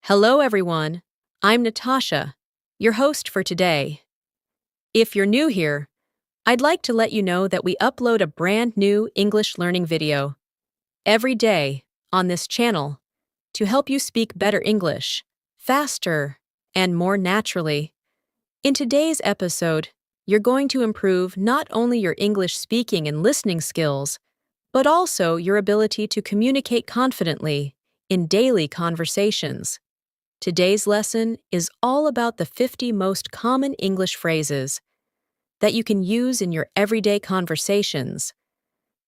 Hello, everyone. I'm Natasha, your host for today. If you're new here, I'd like to let you know that we upload a brand new English learning video every day on this channel to help you speak better English, faster, and more naturally. In today's episode, you're going to improve not only your English speaking and listening skills, but also your ability to communicate confidently in daily conversations. Today's lesson is all about the 50 most common English phrases that you can use in your everyday conversations.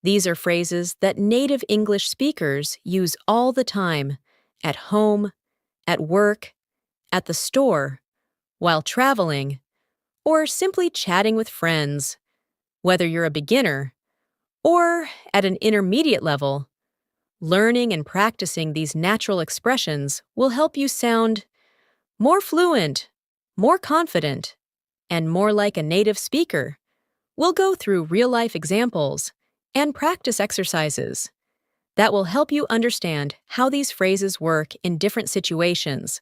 These are phrases that native English speakers use all the time, at home, at work, at the store, while traveling, or simply chatting with friends. Whether you're a beginner or at an intermediate level, learning and practicing these natural expressions will help you sound more fluent, more confident, and more like a native speaker. We'll go through real-life examples and practice exercises that will help you understand how these phrases work in different situations,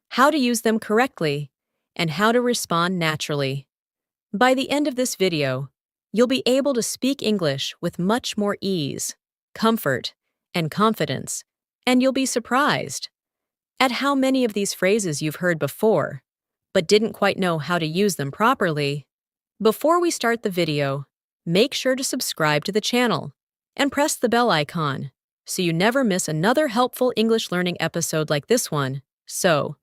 how to use them correctly, and how to respond naturally. By the end of this video, you'll be able to speak English with much more ease, comfort, and confidence, and you'll be surprised at how many of these phrases you've heard before, but didn't quite know how to use them properly. Before we start the video, make sure to subscribe to the channel and press the bell icon so you never miss another helpful English learning episode like this one. So,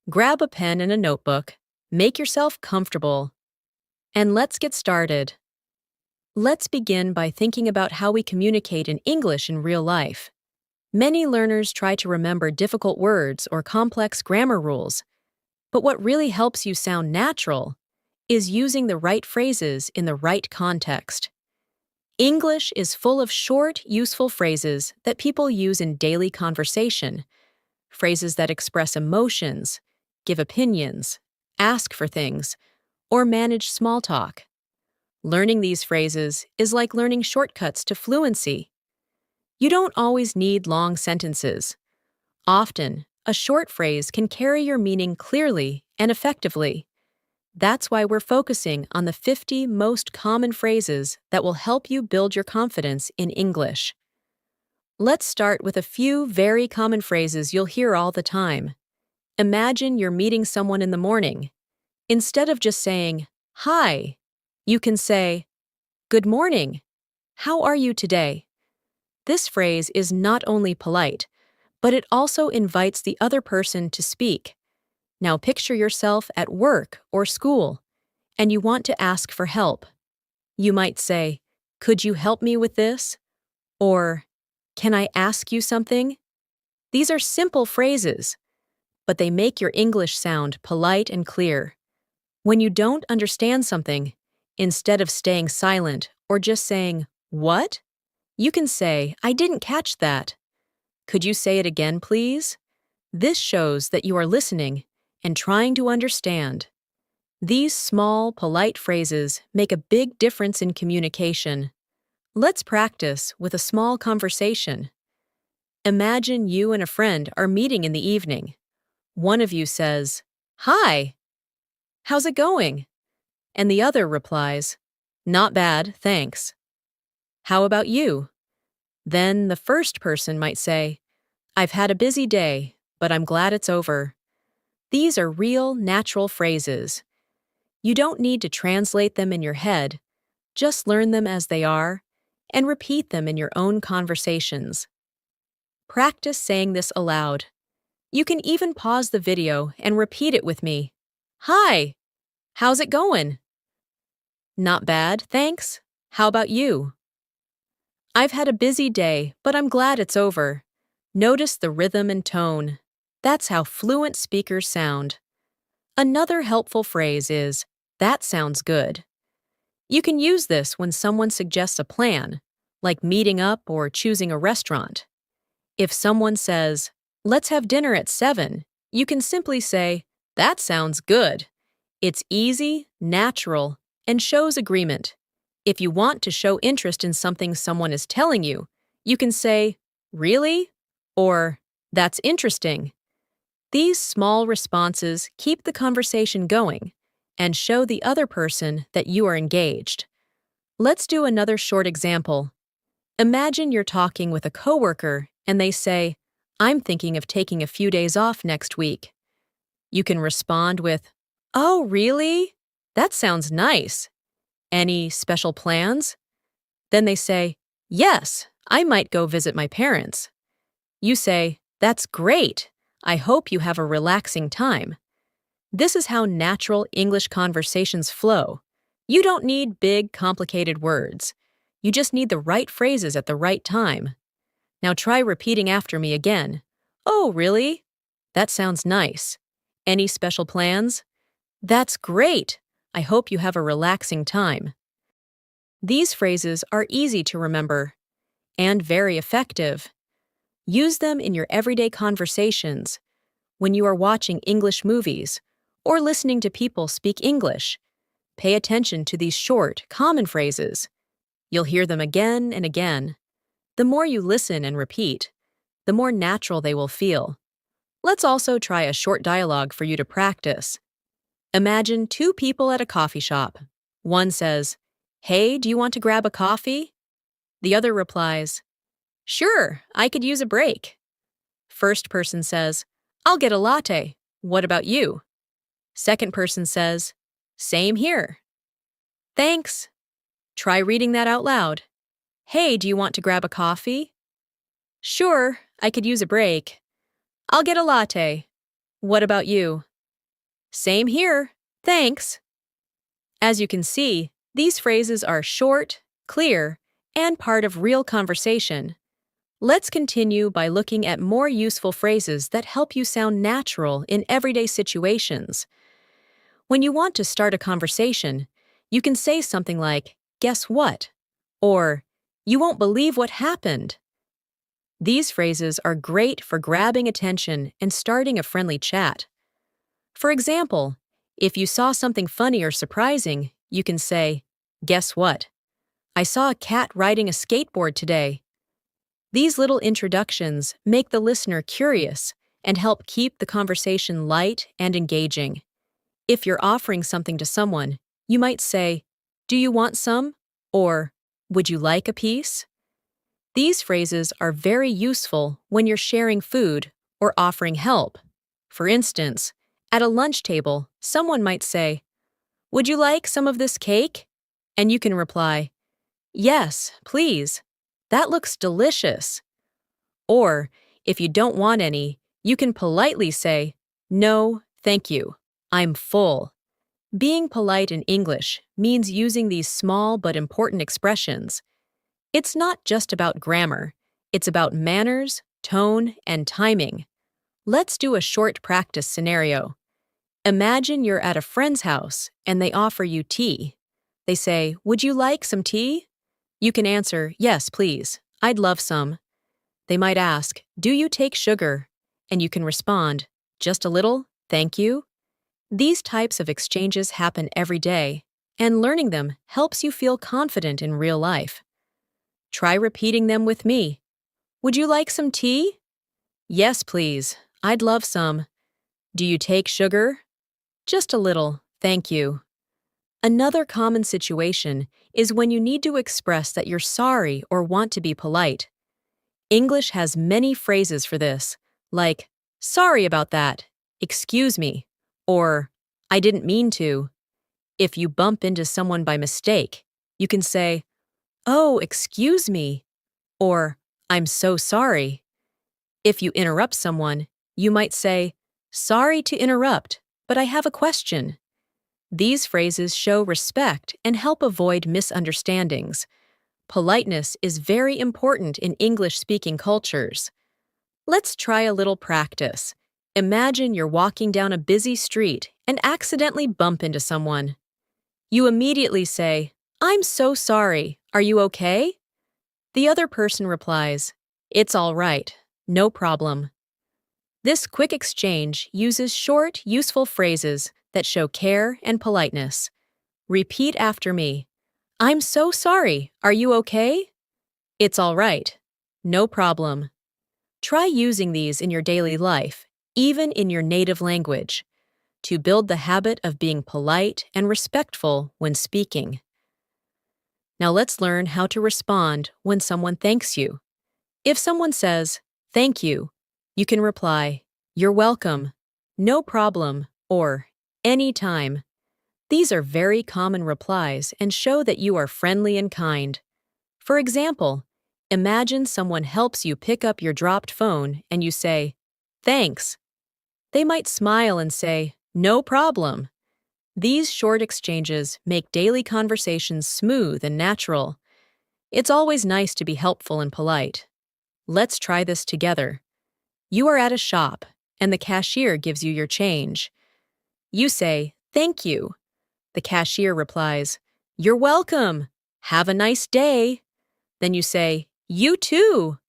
grab a pen and a notebook, make yourself comfortable, and let's get started. Let's begin by thinking about how we communicate in English in real life. Many learners try to remember difficult words or complex grammar rules, but what really helps you sound natural is using the right phrases in the right context. English is full of short, useful phrases that people use in daily conversation, phrases that express emotions, give opinions, ask for things, or manage small talk. Learning these phrases is like learning shortcuts to fluency. You don't always need long sentences. Often, a short phrase can carry your meaning clearly and effectively. That's why we're focusing on the 50 most common phrases that will help you build your confidence in English. Let's start with a few very common phrases you'll hear all the time. Imagine you're meeting someone in the morning. Instead of just saying, "Hi," you can say, "Good morning. How are you today?" This phrase is not only polite, but it also invites the other person to speak. Now picture yourself at work or school, and you want to ask for help. You might say, "Could you help me with this?" Or, "Can I ask you something?" These are simple phrases, but they make your English sound polite and clear. When you don't understand something, instead of staying silent or just saying, "What?" you can say, "I didn't catch that. Could you say it again, please?" This shows that you are listening and trying to understand. These small, polite phrases make a big difference in communication. Let's practice with a small conversation. Imagine you and a friend are meeting in the evening. One of you says, "Hi, how's it going?" And the other replies, "Not bad, thanks. How about you?" Then the first person might say, "I've had a busy day, but I'm glad it's over." These are real, natural phrases. You don't need to translate them in your head. Just learn them as they are and repeat them in your own conversations. Practice saying this aloud. You can even pause the video and repeat it with me. "Hi, how's it going?" "Not bad, thanks. How about you?" "I've had a busy day, but I'm glad it's over." Notice the rhythm and tone. That's how fluent speakers sound. Another helpful phrase is, "That sounds good." You can use this when someone suggests a plan, like meeting up or choosing a restaurant. If someone says, "Let's have dinner at 7, you can simply say, "That sounds good." It's easy, natural, and shows agreement. If you want to show interest in something someone is telling you, you can say, "Really?" or "That's interesting." These small responses keep the conversation going and show the other person that you are engaged. Let's do another short example. Imagine you're talking with a coworker and they say, "I'm thinking of taking a few days off next week." You can respond with, "Oh, really? That sounds nice. Any special plans?" Then they say, "Yes, I might go visit my parents." You say, "That's great. I hope you have a relaxing time." This is how natural English conversations flow. You don't need big, complicated words. You just need the right phrases at the right time. Now try repeating after me again. "Oh, really? That sounds nice. Any special plans?" "That's great. I hope you have a relaxing time." These phrases are easy to remember and very effective. Use them in your everyday conversations, when you are watching English movies, or listening to people speak English. Pay attention to these short, common phrases. You'll hear them again and again. The more you listen and repeat, the more natural they will feel. Let's also try a short dialogue for you to practice. Imagine two people at a coffee shop. One says, "Hey, do you want to grab a coffee?" The other replies, "Sure, I could use a break." First person says, "I'll get a latte. What about you?" Second person says, "Same here." "Thanks." Try reading that out loud. "Hey, do you want to grab a coffee?" "Sure, I could use a break. I'll get a latte. What about you?" "Same here. Thanks." As you can see, these phrases are short, clear, and part of real conversation. Let's continue by looking at more useful phrases that help you sound natural in everyday situations. When you want to start a conversation, you can say something like, "Guess what?" or "You won't believe what happened." These phrases are great for grabbing attention and starting a friendly chat. For example, if you saw something funny or surprising, you can say, "Guess what? I saw a cat riding a skateboard today." These little introductions make the listener curious and help keep the conversation light and engaging. If you're offering something to someone, you might say, "Do you want some?" or "Would you like a piece?" These phrases are very useful when you're sharing food or offering help. For instance, at a lunch table, someone might say, "Would you like some of this cake?" And you can reply, "Yes, please. That looks delicious." Or, if you don't want any, you can politely say, "No, thank you. I'm full." Being polite in English means using these small but important expressions. It's not just about grammar. It's about manners, tone, and timing. Let's do a short practice scenario. Imagine you're at a friend's house and they offer you tea. They say, "Would you like some tea?" You can answer, "Yes, please. I'd love some." They might ask, "Do you take sugar?" And you can respond, "Just a little, thank you." These types of exchanges happen every day, and learning them helps you feel confident in real life. Try repeating them with me. "Would you like some tea?" "Yes, please. I'd love some." "Do you take sugar?" "Just a little, thank you." Another common situation is when you need to express that you're sorry or want to be polite. English has many phrases for this, like, "Sorry about that," "Excuse me," or "I didn't mean to." If you bump into someone by mistake, you can say, "Oh, excuse me," or "I'm so sorry." If you interrupt someone, you might say, "Sorry to interrupt, but I have a question." These phrases show respect and help avoid misunderstandings. Politeness is very important in English-speaking cultures. Let's try a little practice. Imagine you're walking down a busy street and accidentally bump into someone. You immediately say, "I'm so sorry. Are you okay?" The other person replies, "It's all right. No problem." This quick exchange uses short, useful phrases that show care and politeness. Repeat after me. "I'm so sorry. Are you okay?" "It's all right. No problem." Try using these in your daily life even in your native language, to build the habit of being polite and respectful when speaking. Now let's learn how to respond when someone thanks you. If someone says, "Thank you," you can reply, "You're welcome," "No problem," or "Anytime." These are very common replies and show that you are friendly and kind. For example, imagine someone helps you pick up your dropped phone and you say, "Thanks." They might smile and say, "No problem." These short exchanges make daily conversations smooth and natural. It's always nice to be helpful and polite. Let's try this together. You are at a shop, and the cashier gives you your change. You say, "Thank you." The cashier replies, "You're welcome. Have a nice day." Then you say, "You too."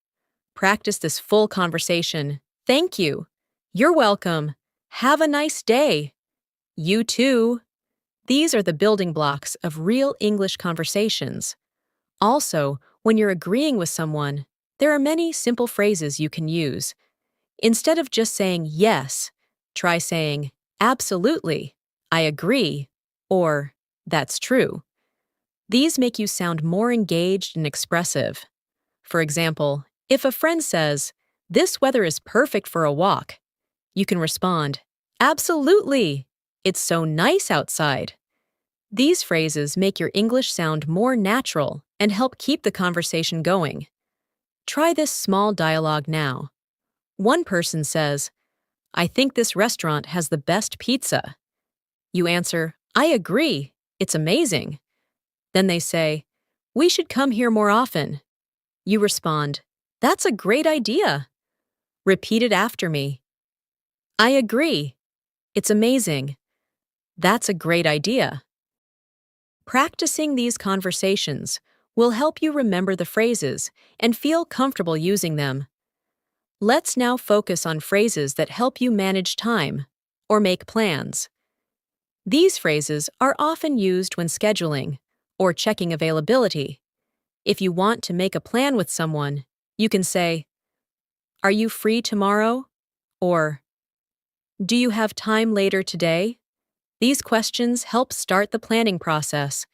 Practice this full conversation. "Thank you." "You're welcome. Have a nice day." "You too." These are the building blocks of real English conversations. Also, when you're agreeing with someone, there are many simple phrases you can use. Instead of just saying yes, try saying, "Absolutely," "I agree," or "That's true." These make you sound more engaged and expressive. For example, if a friend says, "This weather is perfect for a walk," you can respond, "Absolutely! It's so nice outside." These phrases make your English sound more natural and help keep the conversation going. Try this small dialogue now. One person says, "I think this restaurant has the best pizza." You answer, "I agree. It's amazing." Then they say, "We should come here more often." You respond, "That's a great idea." Repeat it after me. "I agree. It's amazing. That's a great idea." Practicing these conversations will help you remember the phrases and feel comfortable using them. Let's now focus on phrases that help you manage time or make plans. These phrases are often used when scheduling or checking availability. If you want to make a plan with someone, you can say, "Are you free tomorrow?" or "Do you have time later today?" These questions help start the planning process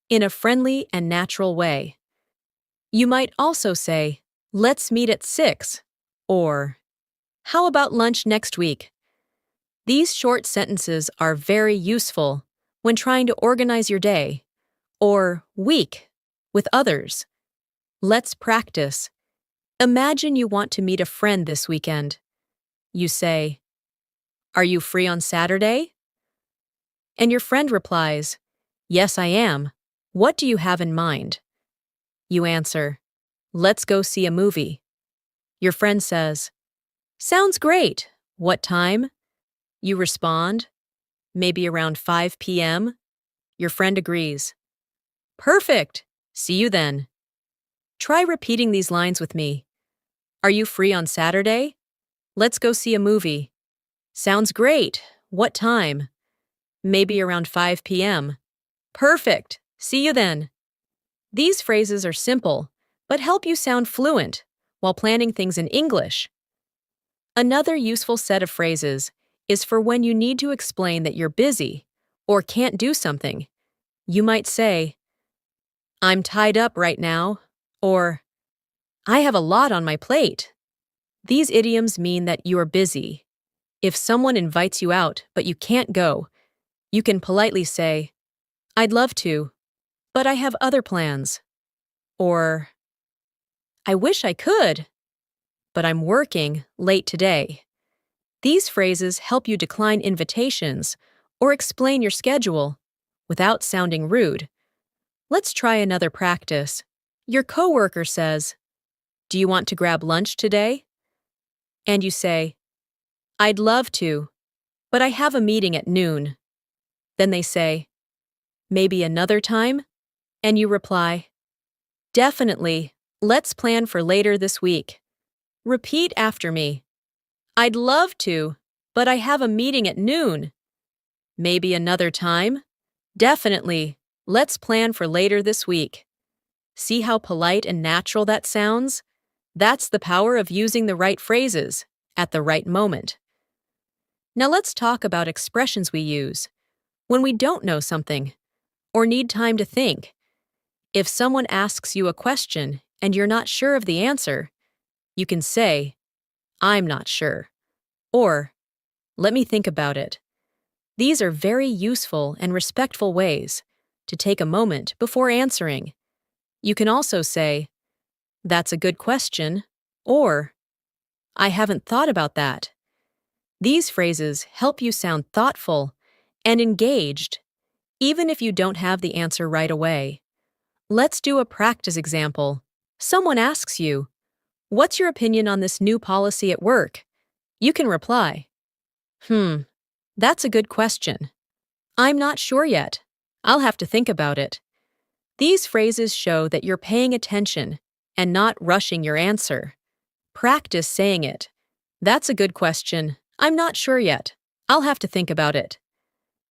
in a friendly and natural way. You might also say, "Let's meet at 6," or "How about lunch next week?" These short sentences are very useful when trying to organize your day or week with others. Let's practice. Imagine you want to meet a friend this weekend. You say, "Are you free on Saturday?" And your friend replies, "Yes, I am. What do you have in mind?" You answer, "Let's go see a movie." Your friend says, "Sounds great. What time?" You respond, "Maybe around 5 p.m." Your friend agrees. "Perfect. See you then." Try repeating these lines with me. "Are you free on Saturday? Let's go see a movie." "Sounds great. What time?" "Maybe around 5 p.m." "Perfect. See you then." These phrases are simple, but help you sound fluent while planning things in English. Another useful set of phrases is for when you need to explain that you're busy or can't do something. You might say, "I'm tied up right now," or "I have a lot on my plate." These idioms mean that you are busy. If someone invites you out but you can't go, you can politely say, "I'd love to, but I have other plans." Or, "I wish I could, but I'm working late today." These phrases help you decline invitations or explain your schedule without sounding rude. Let's try another practice. Your coworker says, "Do you want to grab lunch today?" And you say, "I'd love to, but I have a meeting at noon." Then they say, "Maybe another time?" And you reply, "Definitely. Let's plan for later this week." Repeat after me. "I'd love to, but I have a meeting at noon." "Maybe another time?" "Definitely. Let's plan for later this week." See how polite and natural that sounds? That's the power of using the right phrases at the right moment. Now let's talk about expressions we use when we don't know something or need time to think. If someone asks you a question and you're not sure of the answer, you can say, "I'm not sure," or "Let me think about it." These are very useful and respectful ways to take a moment before answering. You can also say, "That's a good question," or "I haven't thought about that." These phrases help you sound thoughtful and engaged, even if you don't have the answer right away. Let's do a practice example. Someone asks you, "What's your opinion on this new policy at work?" You can reply, That's a good question. I'm not sure yet. I'll have to think about it." These phrases show that you're paying attention and not rushing your answer. Practice saying it. "That's a good question. I'm not sure yet. I'll have to think about it."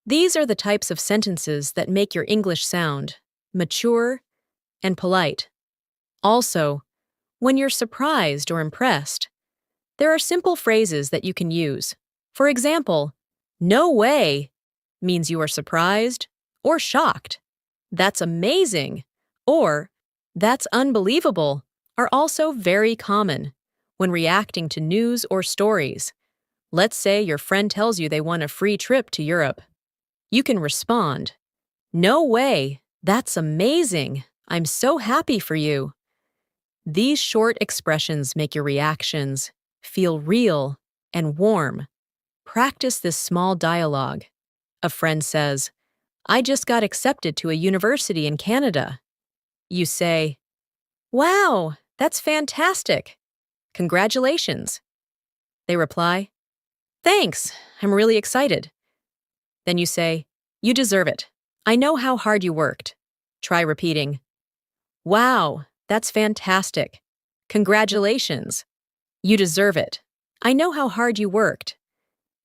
These are the types of sentences that make your English sound mature and polite. Also, when you're surprised or impressed, there are simple phrases that you can use. For example, "No way" means you are surprised or shocked. "That's amazing" or "That's unbelievable" are also very common when reacting to news or stories. Let's say your friend tells you they won a free trip to Europe. You can respond, "No way, that's amazing. I'm so happy for you." These short expressions make your reactions feel real and warm. Practice this small dialogue. A friend says, "I just got accepted to a university in Canada." You say, "Wow, that's fantastic. Congratulations." They reply, "Thanks, I'm really excited." Then you say, "You deserve it. I know how hard you worked." Try repeating, "Wow, that's fantastic. Congratulations. You deserve it. I know how hard you worked."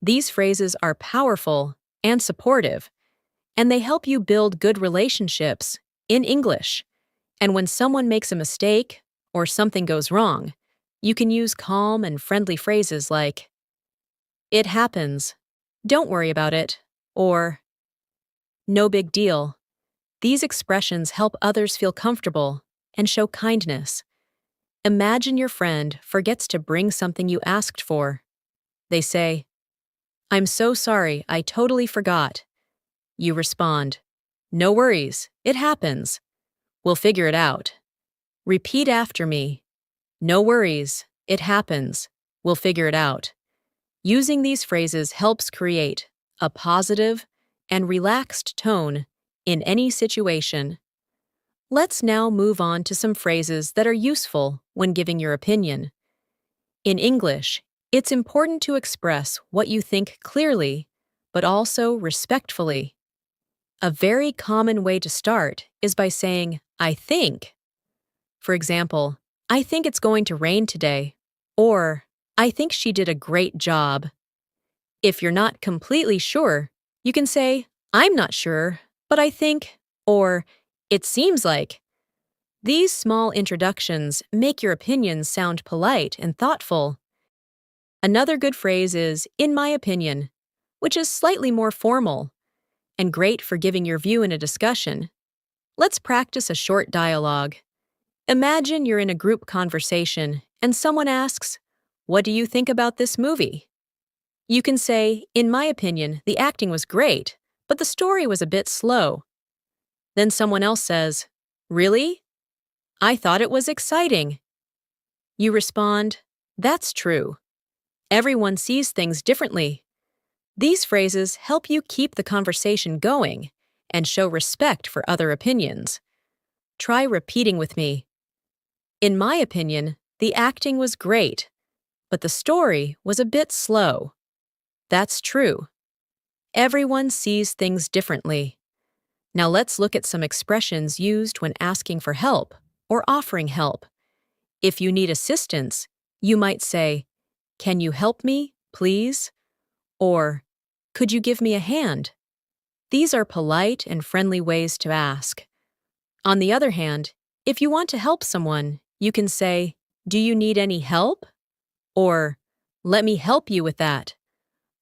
These phrases are powerful and supportive, and they help you build good relationships in English. And when someone makes a mistake or something goes wrong, you can use calm and friendly phrases like, "It happens. Don't worry about it," or "No big deal." These expressions help others feel comfortable and show kindness. Imagine your friend forgets to bring something you asked for. They say, "I'm so sorry, I totally forgot." You respond, "No worries, it happens. We'll figure it out." Repeat after me, "No worries, it happens. We'll figure it out." Using these phrases helps create a positive and relaxed tone in any situation. Let's now move on to some phrases that are useful when giving your opinion. In English, it's important to express what you think clearly, but also respectfully. A very common way to start is by saying, "I think." For example, "I think it's going to rain today," or "I think she did a great job." If you're not completely sure, you can say, "I'm not sure, but I think," or "It seems like." These small introductions make your opinions sound polite and thoughtful. Another good phrase is, "in my opinion," which is slightly more formal and great for giving your view in a discussion. Let's practice a short dialogue. Imagine you're in a group conversation and someone asks, "What do you think about this movie?" You can say, "In my opinion, the acting was great, but the story was a bit slow." Then someone else says, "Really? I thought it was exciting." You respond, "That's true. Everyone sees things differently." These phrases help you keep the conversation going and show respect for other opinions. Try repeating with me. "In my opinion, the acting was great, but the story was a bit slow." That's true. Everyone sees things differently. Now let's look at some expressions used when asking for help or offering help. If you need assistance, you might say, "Can you help me, please?" Or, "Could you give me a hand?" These are polite and friendly ways to ask. On the other hand, if you want to help someone, you can say, "Do you need any help?" Or, "Let me help you with that."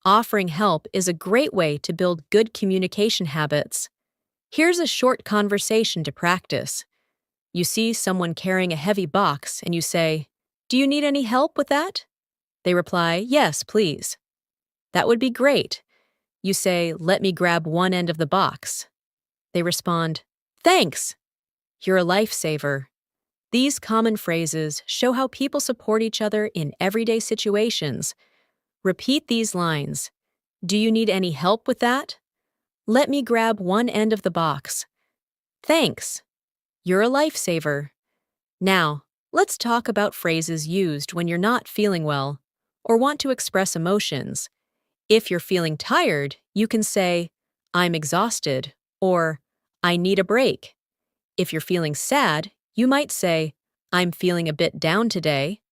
Offering help is a great way to build good communication habits. Here's a short conversation to practice. You see someone carrying a heavy box and you say, "Do you need any help with that?" They reply, "Yes, please." "That would be great." You say, "Let me grab one end of the box." They respond, "Thanks." You're a lifesaver. These common phrases show how people support each other in everyday situations. Repeat these lines. "Do you need any help with that?" "Let me grab one end of the box." "Thanks." You're a lifesaver. Now, let's talk about phrases used when you're not feeling well or want to express emotions. If you're feeling tired, you can say, "I'm exhausted," or "I need a break." If you're feeling sad, you might say, "I'm feeling a bit down today."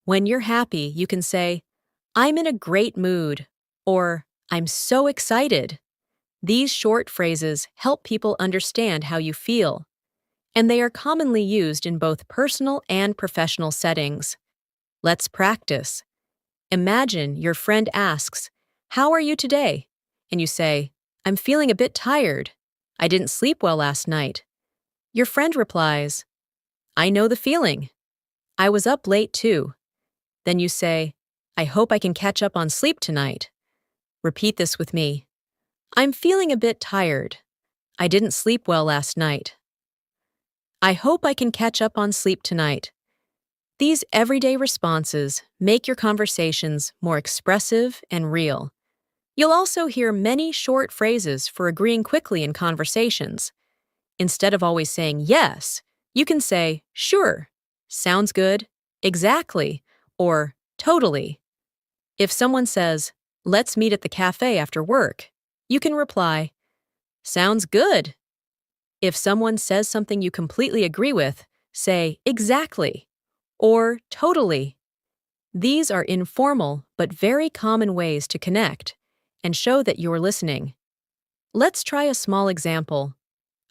When you're happy, you can say, "I'm in a great mood," or "I'm so excited." These short phrases help people understand how you feel, and they are commonly used in both personal and professional settings. Let's practice. Imagine your friend asks, "How are you today?" And you say, "I'm feeling a bit tired. I didn't sleep well last night." Your friend replies, "I know the feeling. I was up late too." Then you say, "I hope I can catch up on sleep tonight." Repeat this with me. "I'm feeling a bit tired. I didn't sleep well last night. I hope I can catch up on sleep tonight." These everyday responses make your conversations more expressive and real. You'll also hear many short phrases for agreeing quickly in conversations. Instead of always saying yes, you can say "sure," "sounds good," "exactly," or "totally." If someone says, "Let's meet at the cafe after work," you can reply, "Sounds good." If someone says something you completely agree with, say "exactly" or "totally." These are informal but very common ways to connect and show that you're listening. Let's try a small example.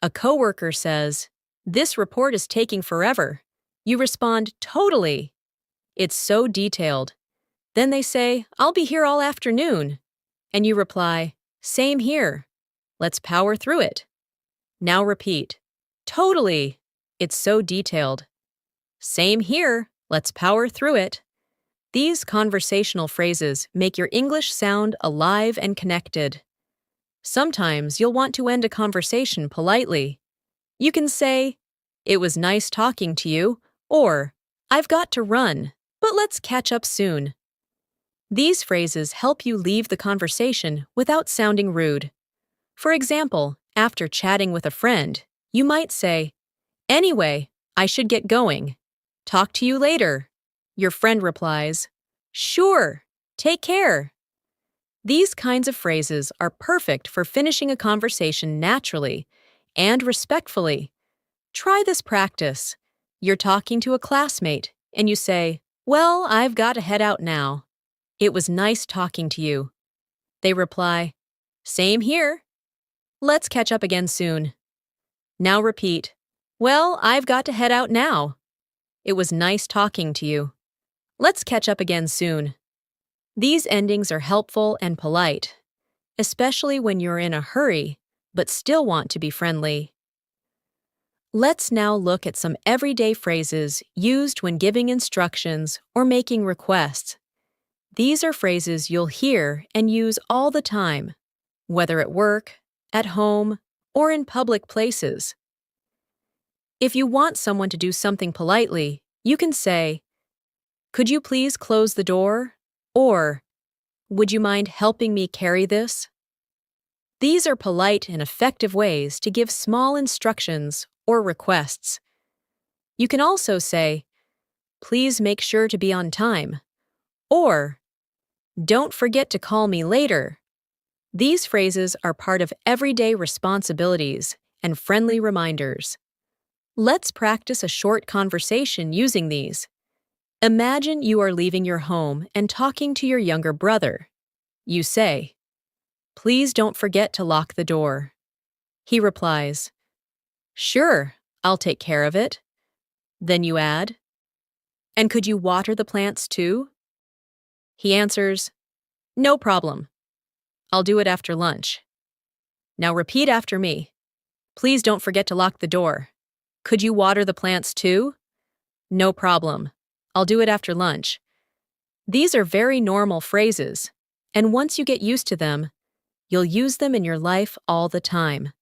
A coworker says, "This report is taking forever." You respond, "Totally." It's so detailed. Then they say, "I'll be here all afternoon." And you reply, "Same here. Let's power through it." Now repeat, "Totally." It's so detailed. "Same here. Let's power through it." These conversational phrases make your English sound alive and connected. Sometimes you'll want to end a conversation politely. You can say, "It was nice talking to you," or "I've got to run, but let's catch up soon." These phrases help you leave the conversation without sounding rude. For example, after chatting with a friend, you might say, "Anyway, I should get going. Talk to you later." Your friend replies, "Sure, take care." These kinds of phrases are perfect for finishing a conversation naturally and respectfully. Try this practice. You're talking to a classmate, and you say, "Well, I've got to head out now. It was nice talking to you." They reply, "Same here. Let's catch up again soon." Now repeat, "Well, I've got to head out now. It was nice talking to you. Let's catch up again soon." These endings are helpful and polite, especially when you're in a hurry but still want to be friendly. Let's now look at some everyday phrases used when giving instructions or making requests. These are phrases you'll hear and use all the time, whether at work, at home, or in public places. If you want someone to do something politely, you can say, "Could you please close the door?" Or, "Would you mind helping me carry this?" These are polite and effective ways to give small instructions or requests. You can also say, "Please make sure to be on time," or "Don't forget to call me later." These phrases are part of everyday responsibilities and friendly reminders. Let's practice a short conversation using these. Imagine you are leaving your home and talking to your younger brother. You say, "Please don't forget to lock the door." He replies, "Sure, I'll take care of it." Then you add, "And could you water the plants too?" He answers, "No problem. I'll do it after lunch. Now repeat after me. Please don't forget to lock the door. Could you water the plants too? No problem. I'll do it after lunch. These are very normal phrases, and once you get used to them, you'll use them in your life all the time.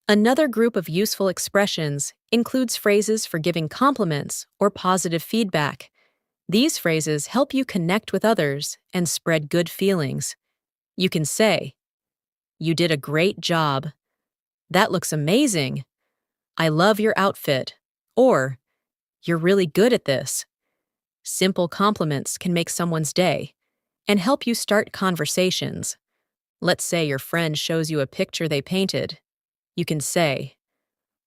Another group of useful expressions includes phrases for giving compliments or positive feedback. These phrases help you connect with others and spread good feelings. You can say, "You did a great job. That looks amazing. I love your outfit." Or, "You're really good at this." Simple compliments can make someone's day and help you start conversations. Let's say your friend shows you a picture they painted. You can say,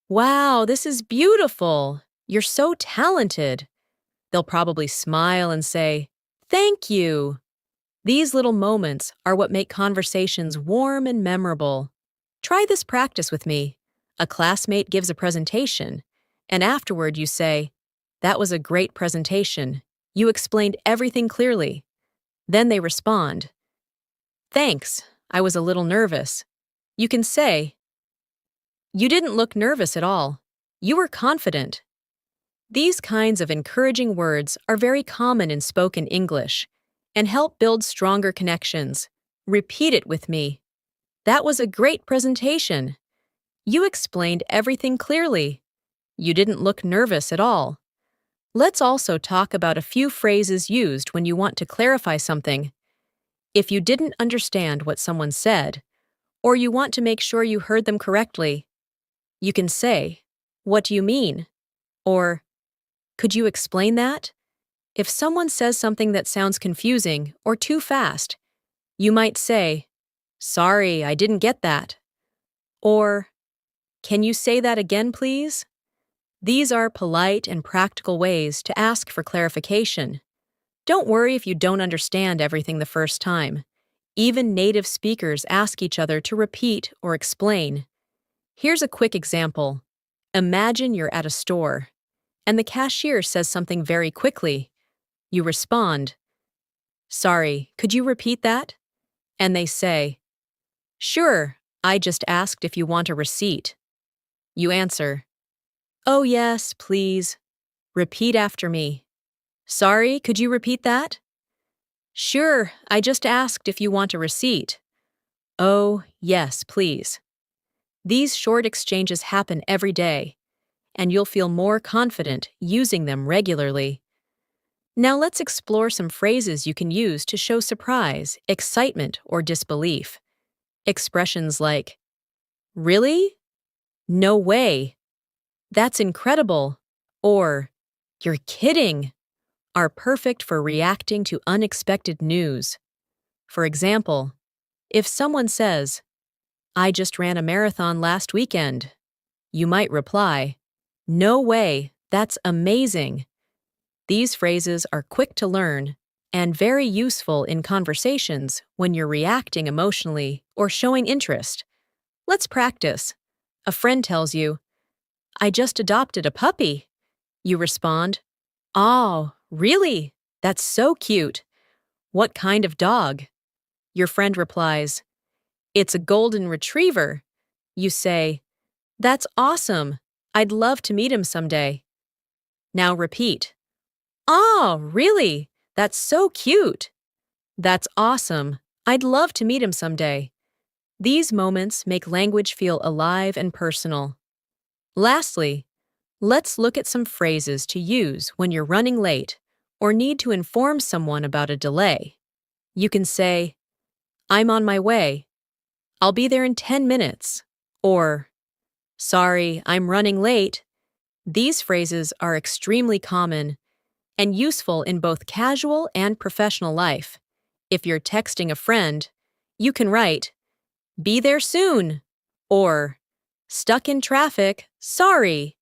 "Wow, this is beautiful. You're so talented." They'll probably smile and say, "Thank you." These little moments are what make conversations warm and memorable. Try this practice with me. A classmate gives a presentation, and afterward you say, "That was a great presentation. You explained everything clearly." Then they respond, "Thanks, I was a little nervous." You can say, "You didn't look nervous at all. You were confident." These kinds of encouraging words are very common in spoken English and help build stronger connections. Repeat it with me. "That was a great presentation. You explained everything clearly. You didn't look nervous at all." Let's also talk about a few phrases used when you want to clarify something. If you didn't understand what someone said, or you want to make sure you heard them correctly, you can say, "What do you mean?" Or, "Could you explain that?" If someone says something that sounds confusing or too fast, you might say, "Sorry, I didn't get that." Or, "Can you say that again, please?" These are polite and practical ways to ask for clarification. Don't worry if you don't understand everything the first time. Even native speakers ask each other to repeat or explain. Here's a quick example. Imagine you're at a store, and the cashier says something very quickly. You respond, "Sorry, could you repeat that?" And they say, "Sure, I just asked if you want a receipt." You answer, "Oh yes, please. Repeat after me." "Sorry, could you repeat that?" "Sure, I just asked if you want a receipt." "Oh, yes, please." These short exchanges happen every day, and you'll feel more confident using them regularly. Now let's explore some phrases you can use to show surprise, excitement, or disbelief. Expressions like, "Really? No way. That's incredible." Or, "You're kidding," are perfect for reacting to unexpected news. For example, if someone says, "I just ran a marathon last weekend," you might reply, "No way, that's amazing." These phrases are quick to learn and very useful in conversations when you're reacting emotionally or showing interest. Let's practice. A friend tells you, "I just adopted a puppy." You respond, "Oh, really? That's so cute. What kind of dog?" Your friend replies, "It's a golden retriever." You say, "That's awesome. I'd love to meet him someday." Now repeat, "Oh, really? That's so cute." "That's awesome. I'd love to meet him someday." These moments make language feel alive and personal. Lastly, let's look at some phrases to use when you're running late or need to inform someone about a delay. You can say, "I'm on my way. I'll be there in 10 minutes." Or, "Sorry, I'm running late." These phrases are extremely common and useful in both casual and professional life. If you're texting a friend, you can write, "Be there soon," or "Stuck in traffic, sorry."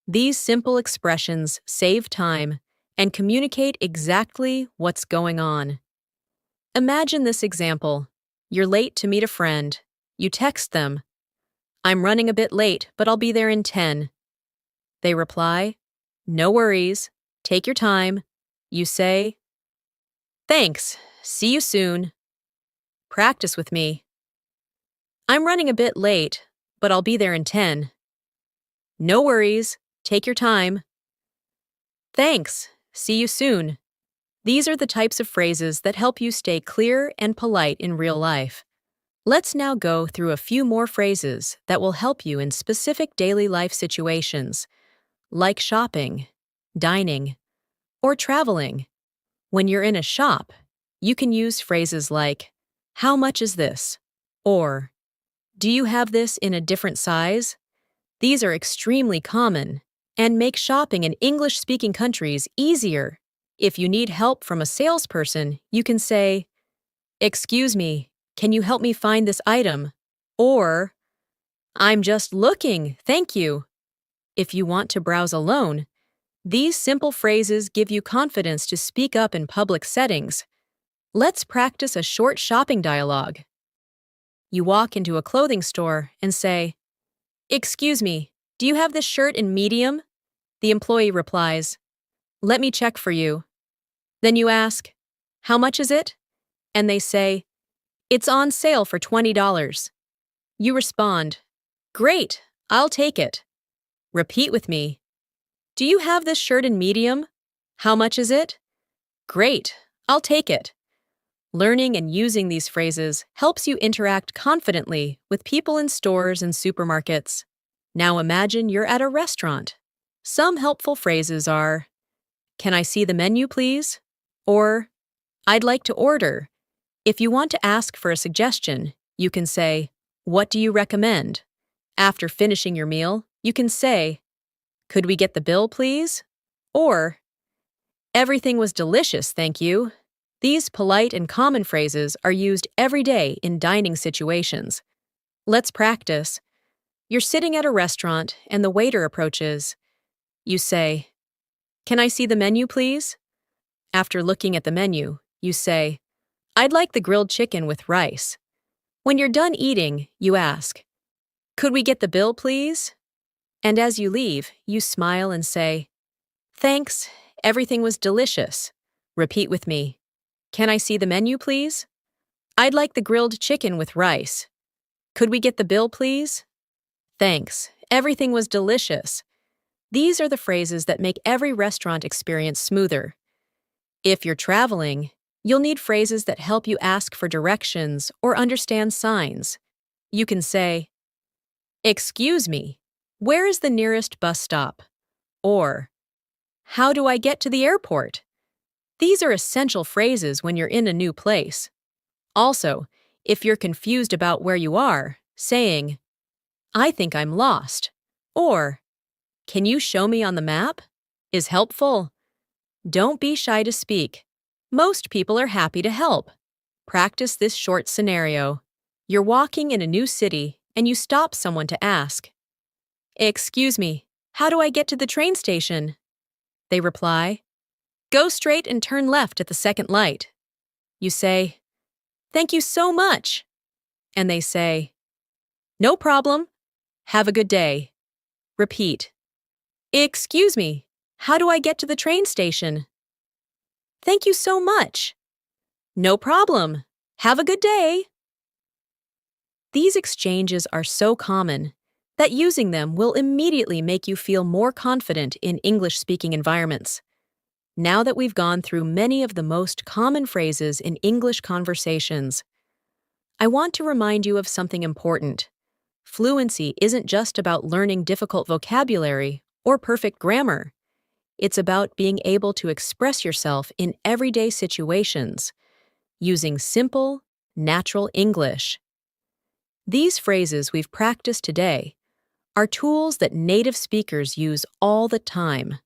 These simple expressions save time and communicate exactly what's going on. Imagine this example. You're late to meet a friend. You text them, "I'm running a bit late, but I'll be there in 10. They reply, "No worries. Take your time." You say, "Thanks. See you soon." Practice with me. I'm running a bit late, but I'll be there in 10. No worries. Take your time. Thanks. See you soon. These are the types of phrases that help you stay clear and polite in real life. Let's now go through a few more phrases that will help you in specific daily life situations, like shopping, dining, or traveling. When you're in a shop, you can use phrases like, "How much is this?" or "Do you have this in a different size?" These are extremely common and make shopping in English-speaking countries easier. If you need help from a salesperson, you can say, "Excuse me, can you help me find this item?" Or, "I'm just looking, thank you." If you want to browse alone, these simple phrases give you confidence to speak up in public settings. Let's practice a short shopping dialogue. You walk into a clothing store and say, "Excuse me, do you have this shirt in medium?" The employee replies, "Let me check for you." Then you ask, "How much is it?" And they say, "It's on sale for $20. You respond, "Great, I'll take it." Repeat with me. "Do you have this shirt in medium? How much is it?" "Great, I'll take it." Learning and using these phrases helps you interact confidently with people in stores and supermarkets. Now imagine you're at a restaurant. Some helpful phrases are, "Can I see the menu, please?" Or, "I'd like to order." If you want to ask for a suggestion, you can say, "What do you recommend?" After finishing your meal, you can say, "Could we get the bill, please?" Or, "Everything was delicious, thank you." These polite and common phrases are used every day in dining situations. Let's practice. You're sitting at a restaurant and the waiter approaches. You say, "Can I see the menu, please?" After looking at the menu, you say, "I'd like the grilled chicken with rice." When you're done eating, you ask, "Could we get the bill, please?" And as you leave, you smile and say, "Thanks, everything was delicious." Repeat with me. "Can I see the menu, please?" "I'd like the grilled chicken with rice." "Could we get the bill, please?" "Thanks, everything was delicious." These are the phrases that make every restaurant experience smoother. If you're traveling, you'll need phrases that help you ask for directions or understand signs. You can say, "Excuse me, where is the nearest bus stop?" Or, "How do I get to the airport?" These are essential phrases when you're in a new place. Also, if you're confused about where you are, saying, "I think I'm lost," or, "Can you show me on the map?" is helpful. Don't be shy to speak. Most people are happy to help. Practice this short scenario. You're walking in a new city and you stop someone to ask, "Excuse me, how do I get to the train station?" They reply, "Go straight and turn left at the second light." You say, "Thank you so much." And they say, "No problem. Have a good day." Repeat, "Excuse me, how do I get to the train station?" "Thank you so much." "No problem. Have a good day." These exchanges are so common that using them will immediately make you feel more confident in English-speaking environments. Now that we've gone through many of the most common phrases in English conversations, I want to remind you of something important. Fluency isn't just about learning difficult vocabulary or perfect grammar. It's about being able to express yourself in everyday situations, using simple, natural English. These phrases we've practiced today are tools that native speakers use all the time.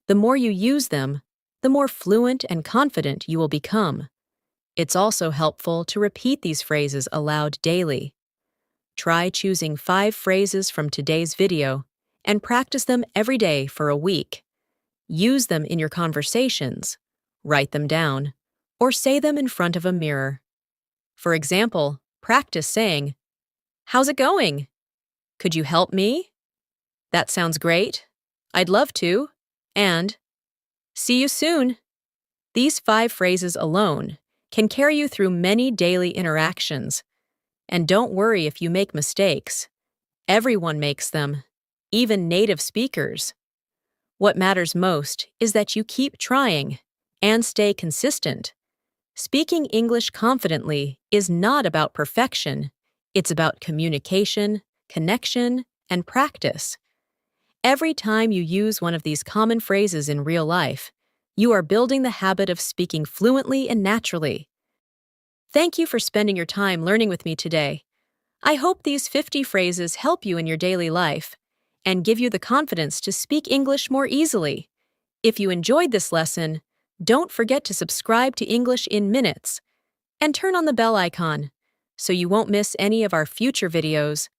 The more you use them, the more fluent and confident you will become. It's also helpful to repeat these phrases aloud daily. Try choosing 5 phrases from today's video and practice them every day for a week. Use them in your conversations, write them down, or say them in front of a mirror. For example, practice saying, "How's it going?" "Could you help me?" "That sounds great." "I'd love to." And, "See you soon." These 5 phrases alone can carry you through many daily interactions. And don't worry if you make mistakes. Everyone makes them, even native speakers. What matters most is that you keep trying and stay consistent. Speaking English confidently is not about perfection. It's about communication, connection, and practice. Every time you use one of these common phrases in real life, you are building the habit of speaking fluently and naturally. Thank you for spending your time learning with me today. I hope these 50 phrases help you in your daily life and give you the confidence to speak English more easily. If you enjoyed this lesson, don't forget to subscribe to English in Minutes and turn on the bell icon so you won't miss any of our future videos.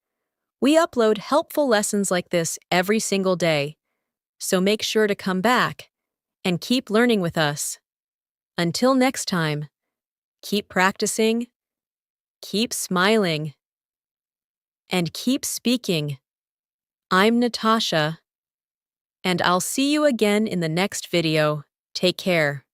We upload helpful lessons like this every single day, so make sure to come back and keep learning with us. Until next time, keep practicing, keep smiling, and keep speaking. I'm Natasha, and I'll see you again in the next video. Take care.